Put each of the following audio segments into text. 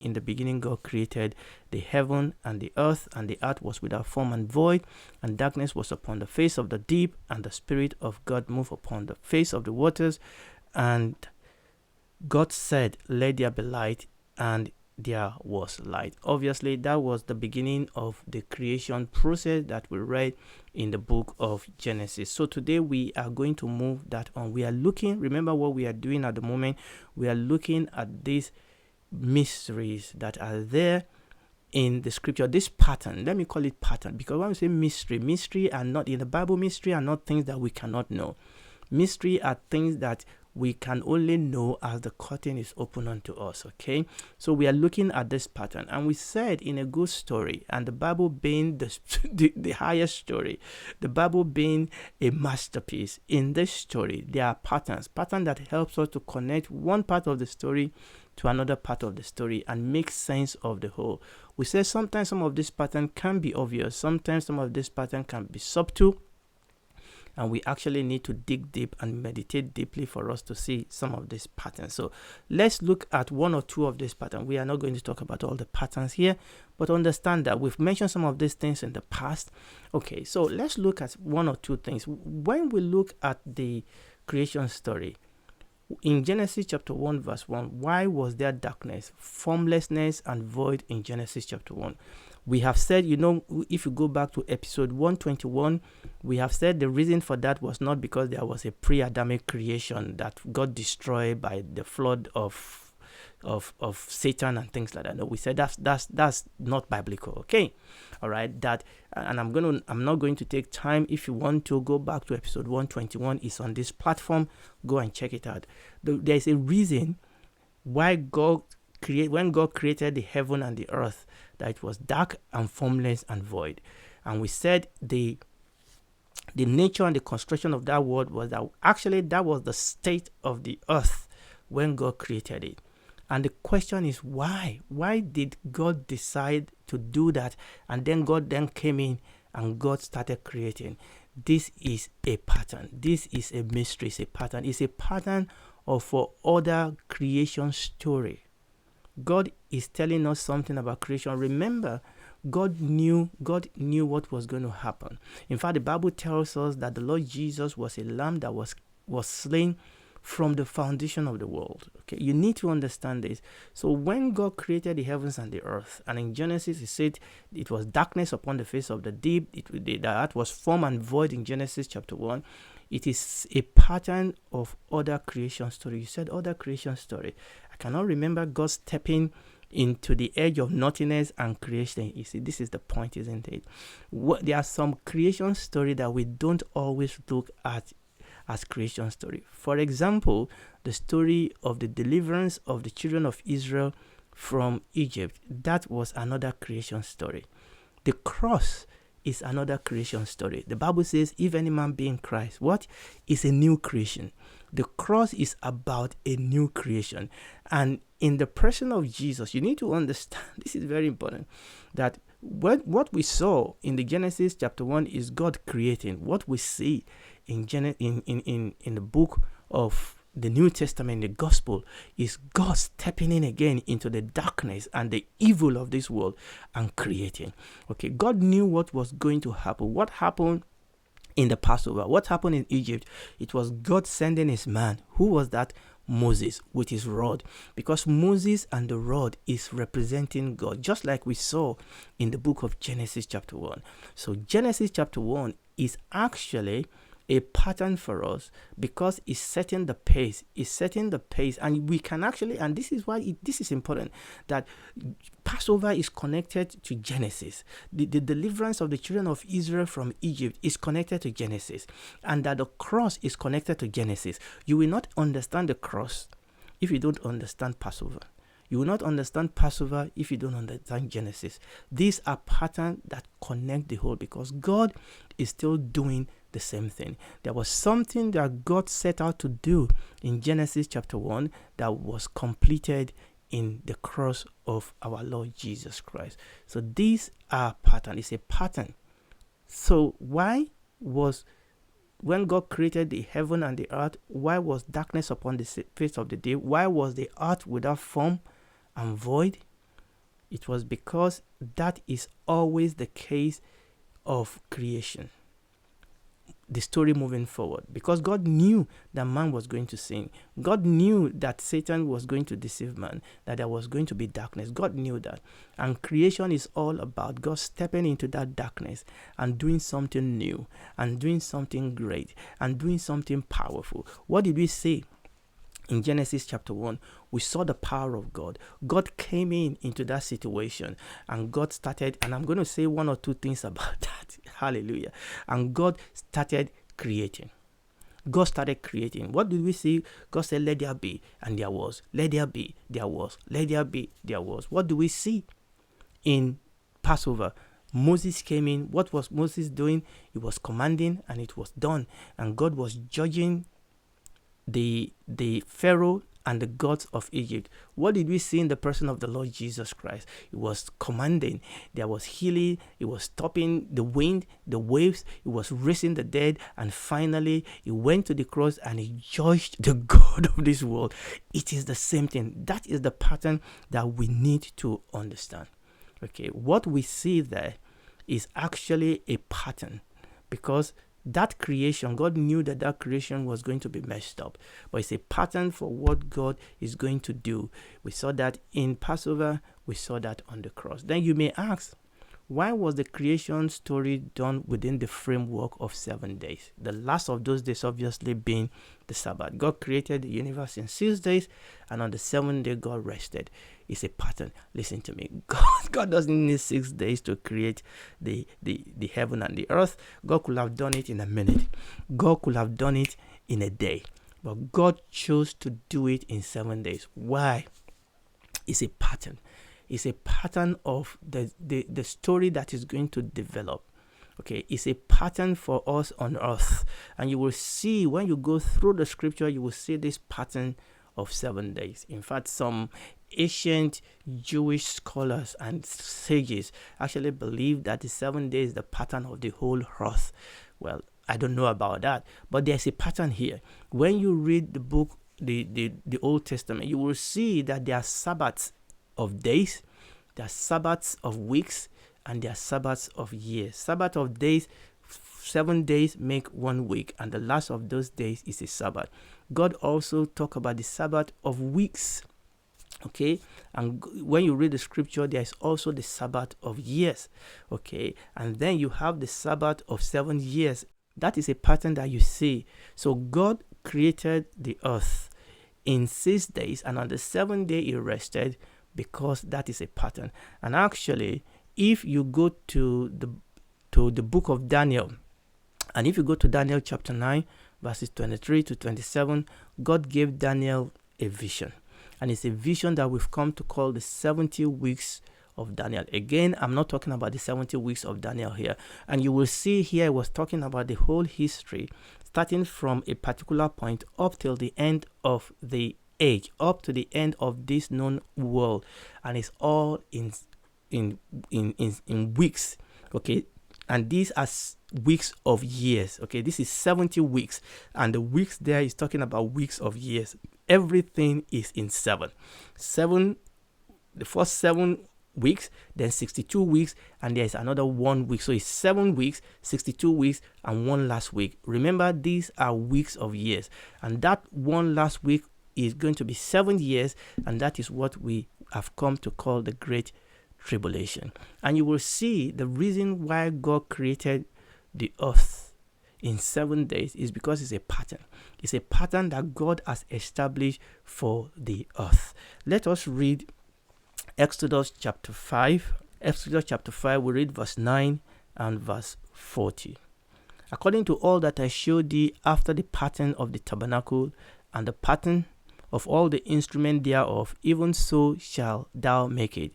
in the beginning God created the heaven and the earth was without form and void, and darkness was upon the face of the deep, and the Spirit of God moved upon the face of the waters. And God said, let there be light, and there was light. Obviously, that was the beginning of the creation process that we read in the book of Genesis. So today we are going to move that on. We are looking, remember what we are doing at the moment, we are looking at these mysteries that are there in the scripture, this pattern. Let me call it pattern, because when we say mystery are not in the Bible. Mystery are not things that we cannot know. Mystery are things that we can only know as the curtain is open unto us. Okay, so we are looking at this pattern, and we said in a good story, and the Bible being the highest story, the Bible being a masterpiece, in this story there are patterns that helps us to connect one part of the story to another part of the story and make sense of the whole. We say sometimes some of this pattern can be obvious, sometimes some of this pattern can be subtle, and we actually need to dig deep and meditate deeply for us to see some of these patterns. So let's look at one or two of these patterns. We are not going to talk about all the patterns here, but understand that we've mentioned some of these things in the past. Okay, so let's look at one or two things. When we look at the creation story, in Genesis chapter 1 verse 1, why was there darkness, formlessness, and void in Genesis chapter 1? We have said, if you go back to episode 121, we have said the reason for that was not because there was a pre-Adamic creation that got destroyed by the flood of Satan and things like that. No, we said that's not biblical. Okay, all right. That, and I'm not going to take time. If you want to go back to episode 121, it's on this platform. Go and check it out. There's a reason why when God created the heaven and the earth, that it was dark and formless and void. And we said the nature and the construction of that world was that actually that was the state of the earth when God created it. And the question is why? Why did God decide to do that? And then God came in and God started creating. This is a pattern. This is a mystery. It's a pattern. It's a pattern of other creation story. God is telling us something about creation. Remember, God knew what was going to happen. In fact, the Bible tells us that the Lord Jesus was a lamb that was slain from the foundation of the world. Okay, you need to understand this. So when God created the heavens and the earth, and in Genesis he said it was darkness upon the face of the deep, the earth was form and void in Genesis chapter 1. It is a pattern of other creation story. You said other creation story. I cannot remember God stepping into the edge of nothingness and creation. You see, this is the point, isn't it? There are some creation story that we don't always look at as creation story. For example, the story of the deliverance of the children of Israel from Egypt. That was another creation story. The cross is another creation story. The Bible says, if any man be in Christ, what is a new creation? The cross is about a new creation. And in the person of Jesus, you need to understand, this is very important, that what we saw in the Genesis chapter 1 is God creating. What we see in the book of the New Testament, the gospel, is God stepping in again into the darkness and the evil of this world and creating. Okay, God knew what was going to happen. What happened in the Passover? What happened in Egypt? It was God sending his man. Who was that? Moses, with his rod, because Moses and the rod is representing God, just like we saw in the book of Genesis chapter 1. So Genesis chapter 1 is actually a pattern for us because it's setting the pace. And we can actually, and this is why this is important, that Passover is connected to Genesis. The deliverance of the children of Israel from Egypt is connected to Genesis, and that the cross is connected to Genesis. You will not understand the cross if you don't understand Passover. You will not understand Passover if you don't understand Genesis. These are patterns that connect the whole, because God is still doing the same thing. There was something that God set out to do in Genesis chapter 1 that was completed in the cross of our Lord Jesus Christ. So these are patterns. It's a pattern. So when God created the heaven and the earth, why was darkness upon the face of the deep? Why was the earth without form and void? It was because that is always the case of creation. The story moving forward, because God knew that man was going to sin. God knew that Satan was going to deceive man, that there was going to be darkness. God knew that. And creation is all about God stepping into that darkness and doing something new and doing something great and doing something powerful. What did we say? In Genesis chapter 1, we saw the power of God. God came into that situation, and God started, and I'm going to say one or two things about that. Hallelujah. And God started creating. God started creating. What did we see? God said, let there be, and there was. Let there be, there was. Let there be, there was. What do we see in Passover? Moses came in. What was Moses doing? He was commanding, and it was done. And God was judging the Pharaoh and the gods of Egypt. What did we see in the person of the Lord Jesus Christ? He was commanding. There was healing. He was stopping the wind, the waves. He was raising the dead. And finally, he went to the cross and he judged the God of this world. It is the same thing. That is the pattern that we need to understand. Okay, what we see there is actually a pattern, because that creation, God knew that that creation was going to be messed up, but it's a pattern for what God is going to do. We saw that in Passover, we saw that on the cross. Then you may ask, why was the creation story done within the framework of 7 days? The last of those days obviously being the Sabbath. God created the universe in 6 days, and on the 7th day, God rested. It's a pattern. Listen to me. God doesn't need 6 days to create the heaven and the earth. God could have done it in a minute. God could have done it in a day. But God chose to do it in 7 days. Why? It's a pattern. It's a pattern of the story that is going to develop. Okay, it's a pattern for us on earth. And you will see, when you go through the scripture, you will see this pattern of 7 days. In fact, some ancient Jewish scholars and sages actually believe that the 7 days is the pattern of the whole earth. Well, I don't know about that, but there's a pattern here. When you read the book, the Old Testament, you will see that there are Sabbaths of days, there are Sabbaths of weeks, and there are Sabbaths of years. Sabbath of days, 7 days make 1 week, and the last of those days is a Sabbath. God also talk about the Sabbath of weeks. Okay, and when you read the scripture, there is also the Sabbath of years. Okay, and then you have the Sabbath of 7 years. That is a pattern that you see. So God created the earth in 6 days, and on the 7th day he rested, because that is a pattern. And actually, if you go to the book of Daniel, and if you go to Daniel chapter 9, verses 23 to 27, God gave Daniel a vision. And it's a vision that we've come to call the 70 weeks of Daniel. Again, I'm not talking about the 70 weeks of Daniel here. And you will see here, I was talking about the whole history, starting from a particular point up till the end of the age, up to the end of this known world. And it's all in weeks. Okay. And these are weeks of years. Okay, this is 70 weeks. And the weeks there is talking about weeks of years. Everything is in 7. The first 7 weeks, then 62 weeks, and there's another 1 week. So it's 7 weeks, 62 weeks, and 1 last week. Remember, these are weeks of years. And that 1 last week is going to be 7 years, and that is what we have come to call the Great Tribulation. And you will see the reason why God created the earth in 7 days is because it's a pattern. It's a pattern that God has established for the earth. Let us read Exodus chapter 5. Exodus chapter 5, we read verse 9 and verse 40. According to all that I showed thee after the pattern of the tabernacle and the pattern of all the instruments thereof, even so shall thou make it.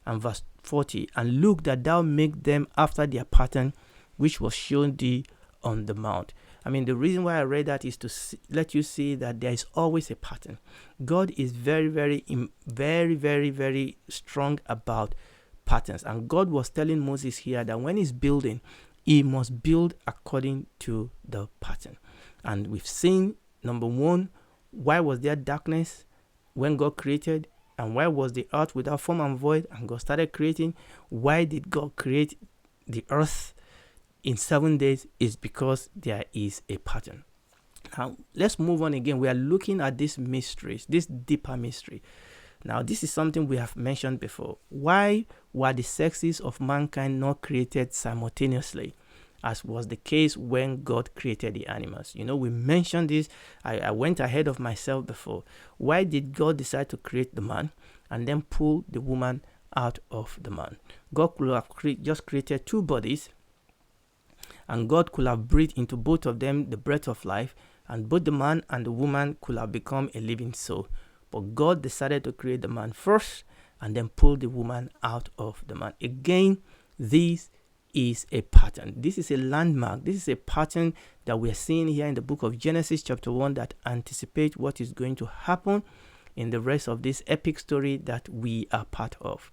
And verse 40, and look that thou make them after their pattern, which was shown thee on the mount. I mean, the reason why I read that is to let you see that there is always a pattern. God is very, very strong about patterns. And God was telling Moses here that when he's building, he must build according to the pattern. And we've seen, number one, why was there darkness when God created? And why was the earth without form and void? And God started creating. Why did God create the earth in 7 days? Is because there is a pattern. Now, let's move on again. We are looking at these mysteries, this deeper mystery. Now, this is something we have mentioned before. Why were the sexes of mankind not created simultaneously, as was the case when God created the animals? We mentioned this. I went ahead of myself before. Why did God decide to create the man and then pull the woman out of the man? God could have just created two bodies, and God could have breathed into both of them the breath of life, and both the man and the woman could have become a living soul. But God decided to create the man first and then pull the woman out of the man. Again, this is a pattern. This is a landmark. This is a pattern that we are seeing here in the book of Genesis chapter 1 that anticipates what is going to happen in the rest of this epic story that we are part of.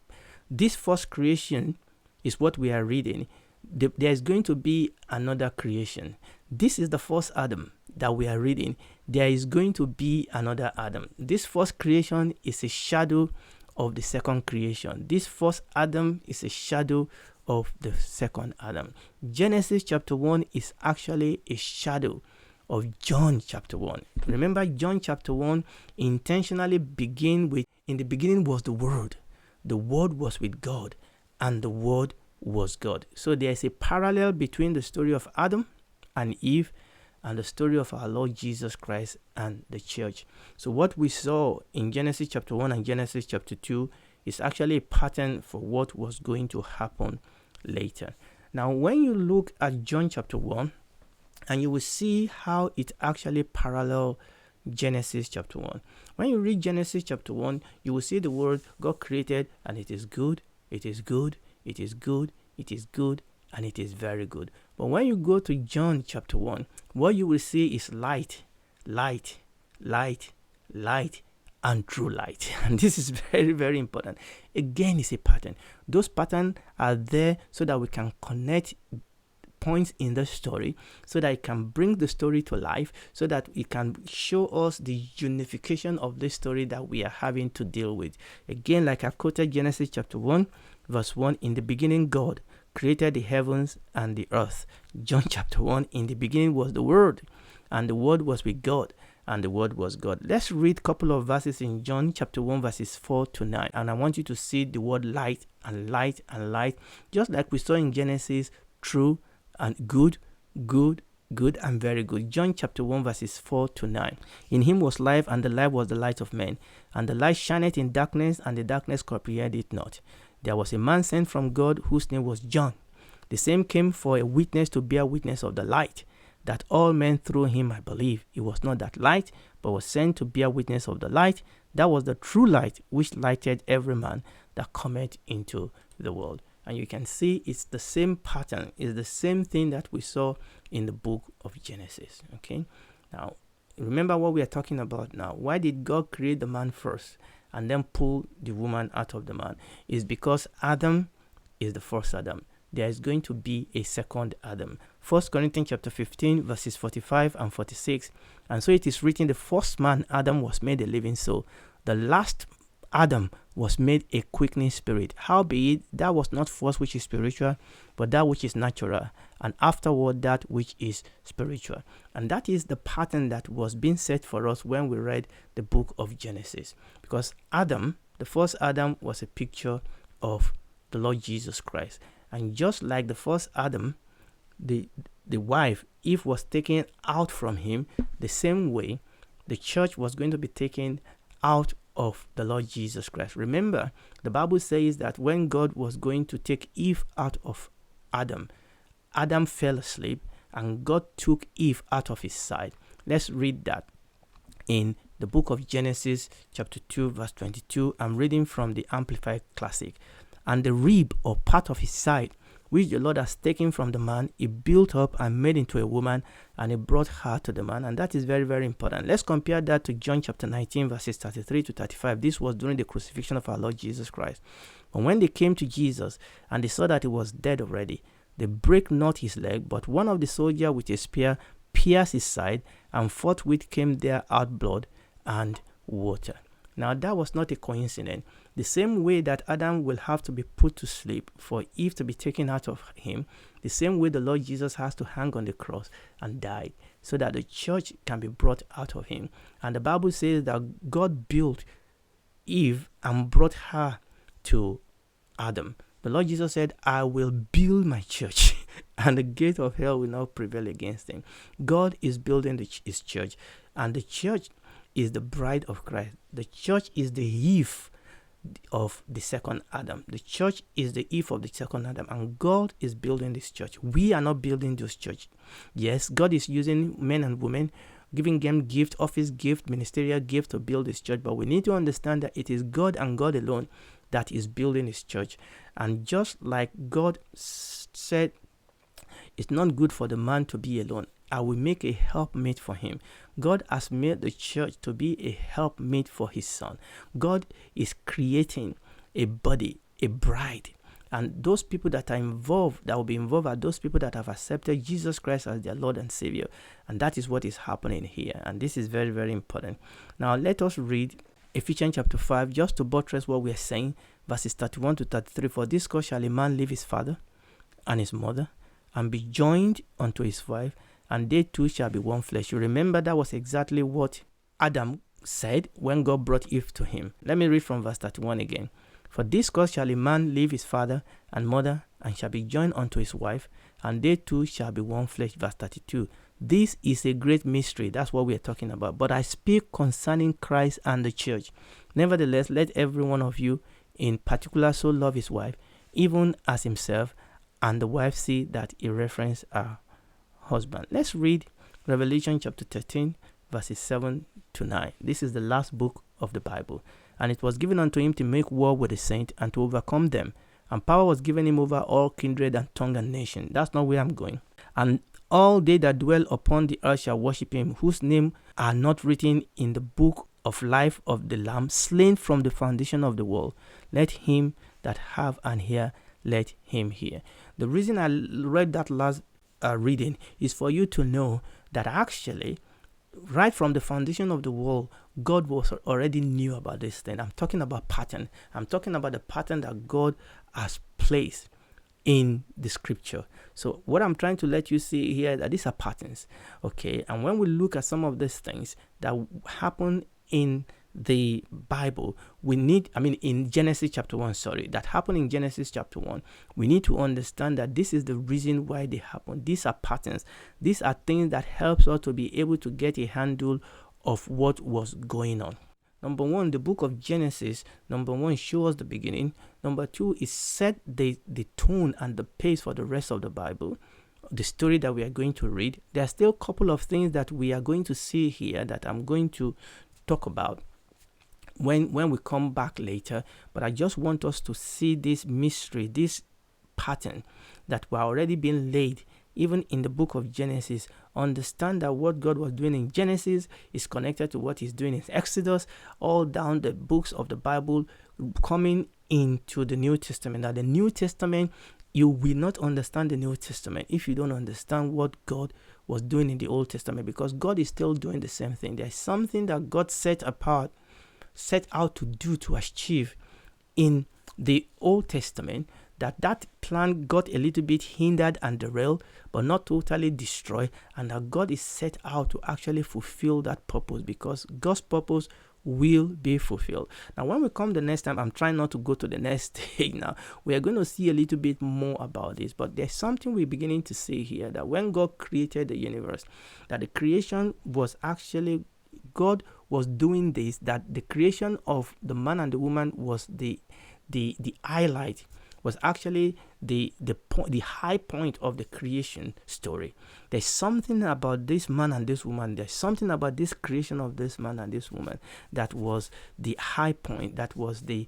This first creation is what we are reading. There is going to be another creation. This is the first Adam that we are reading. There is going to be another Adam. This first creation is a shadow of the second creation. This first Adam is a shadow of the second Adam. Genesis chapter 1 is actually a shadow of John chapter 1. Remember, John chapter 1 intentionally begin with, in the beginning was the Word was with God, and the Word was God. So there is a parallel between the story of Adam and Eve and the story of our Lord Jesus Christ and the church. So what we saw in Genesis chapter 1 and Genesis chapter 2 is actually a pattern for what was going to happen later. Now, when you look at John chapter 1, and you will see how it actually parallels Genesis chapter 1. When you read Genesis chapter 1, you will see the word God created, and it is good, it is good, it is good, it is good, and it is very good. But when you go to John chapter 1, what you will see is light, light, light, light, and true light. And this is very, very important. Again, it's a pattern. Those patterns are there so that we can connect points in the story, so that it can bring the story to life, so that it can show us the unification of this story that we are having to deal with. Again, like I quoted Genesis chapter 1, verse 1, in the beginning God created the heavens and the earth. John chapter 1, in the beginning was the Word, and the Word was with God, and the Word was God. Let's read a couple of verses in John chapter 1, verses 4 to 9. And I want you to see the word light and light and light, just like we saw in Genesis, true and good, good, good, and very good. John chapter 1, verses 4 to 9. In him was life, and the life was the light of men. And the light shineth in darkness, and the darkness comprehended it not. There was a man sent from God, whose name was John. The same came for a witness to bear witness of the light, that all men through him might believe. It was not that light, but was sent to bear witness of the light. That was the true light, which lighted every man that cometh into the world. And you can see it's the same pattern. It's the same thing that we saw in the book of Genesis. Okay. Now, remember what we are talking about now. Why did God create the man first and then pull the woman out of the man? It's because Adam is the first Adam. There is going to be a second Adam. 1 Corinthians chapter 15, verses 45 and 46. And so it is written, the first man, Adam, was made a living soul. The last Adam was made a quickening spirit. Howbeit, that was not first which is spiritual, but that which is natural, and afterward that which is spiritual. And that is the pattern that was being set for us when we read the book of Genesis. Because Adam, the first Adam, was a picture of the Lord Jesus Christ. And just like the first Adam, the wife, Eve, was taken out from him, the same way the church was going to be taken out of the Lord Jesus Christ. Remember, the Bible says that when God was going to take Eve out of Adam, Adam fell asleep and God took Eve out of his side. Let's read that in the book of Genesis chapter 2, verse 22. I'm reading from the Amplified Classic. And the rib or part of his side, which the Lord has taken from the man, he built up and made into a woman, and he brought her to the man. And that is very, very important. Let's compare that to John chapter 19, verses 33 to 35. This was during the crucifixion of our Lord Jesus Christ. And when they came to Jesus, and they saw that he was dead already, they brake not his leg, but one of the soldiers with a spear pierced his side, and forthwith came there out blood and water. Now, that was not a coincidence. The same way that Adam will have to be put to sleep for Eve to be taken out of him, the same way the Lord Jesus has to hang on the cross and die so that the church can be brought out of him. And the Bible says that God built Eve and brought her to Adam. The Lord Jesus said, I will build my church and the gate of hell will not prevail against him. God is building his church, and the church is the bride of Christ. The church is the Eve of the second Adam. The church is the Eve of the second Adam, and God is building this church. We are not building this church. Yes, God is using men and women, giving them gift, office gift, ministerial gift to build this church, but we need to understand that it is God and God alone that is building his church. And just like God said, it's not good for the man to be alone, I will make a helpmate for him. God has made the church to be a helpmate for his son. God is creating a body, a bride. And those people that are involved, that will be involved, are those people that have accepted Jesus Christ as their Lord and Savior. And that is what is happening here. And this is very, very important. Now, let us read Ephesians chapter 5, just to buttress what we are saying, verses 31 to 33. For this cause shall a man leave his father and his mother, and be joined unto his wife, and they two shall be one flesh. You remember that was exactly what Adam said when God brought Eve to him. Let me read from verse 31 again. For this cause shall a man leave his father and mother, and shall be joined unto his wife, and they two shall be one flesh. Verse 32. This is a great mystery. That's what we are talking about. But I speak concerning Christ and the church. Nevertheless, let every one of you in particular so love his wife, even as himself, and the wife see that he reference her husband. Let's read Revelation chapter 13, verses 7 to 9. This is the last book of the Bible. And it was given unto him to make war with the saints and to overcome them. And power was given him over all kindred and tongue and nation. That's not where I'm going. And all they that dwell upon the earth shall worship him, whose name are not written in the book of life of the Lamb, slain from the foundation of the world. Let him that have an ear, let him hear. The reason I read that last reading is for you to know that actually, right from the foundation of the world, God was already knew about this thing. I'm talking about pattern. I'm talking about the pattern that God has placed in the scripture. So what I'm trying to let you see here, that these are patterns, okay? And when we look at some of these things that happen in the Bible, in Genesis chapter 1, that happened in Genesis chapter 1, we need to understand that this is the reason why they happen. These are patterns. These are things that helps us to be able to get a handle of what was going on. Number one, the book of Genesis, shows the beginning. Number two, it set the tone and the pace for the rest of the Bible, the story that we are going to read. There are still a couple of things that we are going to see here that I'm going to talk about when we come back later, but I just want us to see this mystery, this pattern that were already being laid even in the book of Genesis. Understand that what God was doing in Genesis is connected to what he's doing in Exodus, all down the books of the Bible coming into the New Testament. Now, the New Testament, you will not understand the New Testament if you don't understand what God was doing in the Old Testament, because God is still doing the same thing. There's something that God set out to do, to achieve in the Old Testament, that plan got a little bit hindered and derailed, but not totally destroyed, and that God is set out to actually fulfill that purpose, because God's purpose will be fulfilled. Now, when we come the next time, I'm trying not to go to the next stage now. We are going to see a little bit more about this, but there's something we're beginning to see here, that when God created the universe, that the creation was actually, God was doing this, that the creation of the man and the woman was the highlight, was actually the high point of the creation story. There's something about this man and this woman, there's something about this creation of this man and this woman that was the high point, that was the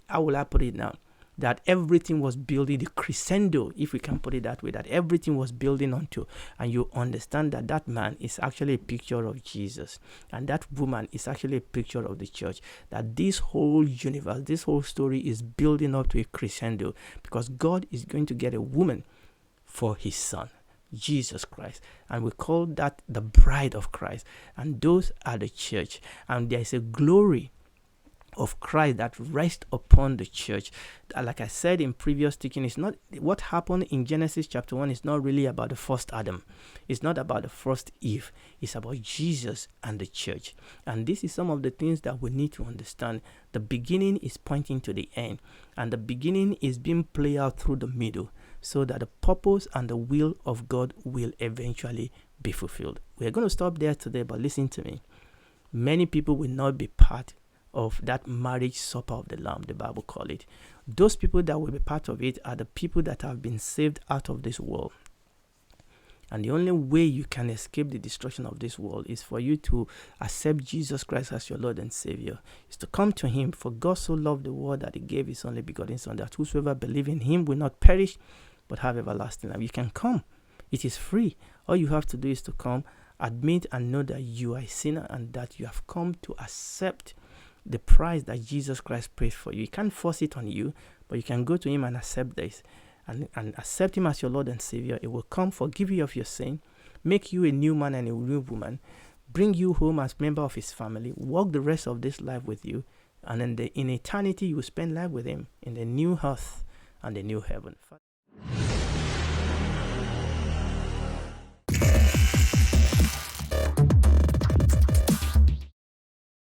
how will I put it now, that everything was building, the crescendo, if we can put it that way, that everything was building onto. And you understand that that man is actually a picture of Jesus, and that woman is actually a picture of the church, that this whole universe, this whole story is building up to a crescendo, because God is going to get a woman for his son. Jesus Christ, and we call that the bride of Christ, and those are the church. And there is a glory of Christ that rests upon the church. Like I said in previous teaching, it's not what happened in Genesis chapter 1 is not really about the first Adam. It's not about the first Eve. It's about Jesus and the church. And this is some of the things that we need to understand. The beginning is pointing to the end, and the beginning is being played out through the middle, so that the purpose and the will of God will eventually be fulfilled. We're going to stop there today, but listen to me. Many people will not be part of that marriage supper of the Lamb, the Bible call it. Those people that will be part of it are the people that have been saved out of this world. And the only way you can escape the destruction of this world is for you to accept Jesus Christ as your Lord and Savior. Is to come to him. For God so loved the world that he gave his only begotten Son, that whosoever believes in him will not perish but have everlasting life. You can come. It is free. All you have to do is to come, admit and know that you are a sinner, and that you have come to accept the price that Jesus Christ paid for you. You can't force it on you, but you can go to him and accept this, and accept him as your Lord and Savior. It will come, forgive you of your sin, make you a new man and a new woman, bring you home as member of his family, walk the rest of this life with you, and in eternity you will spend life with him in the new earth and the new heaven.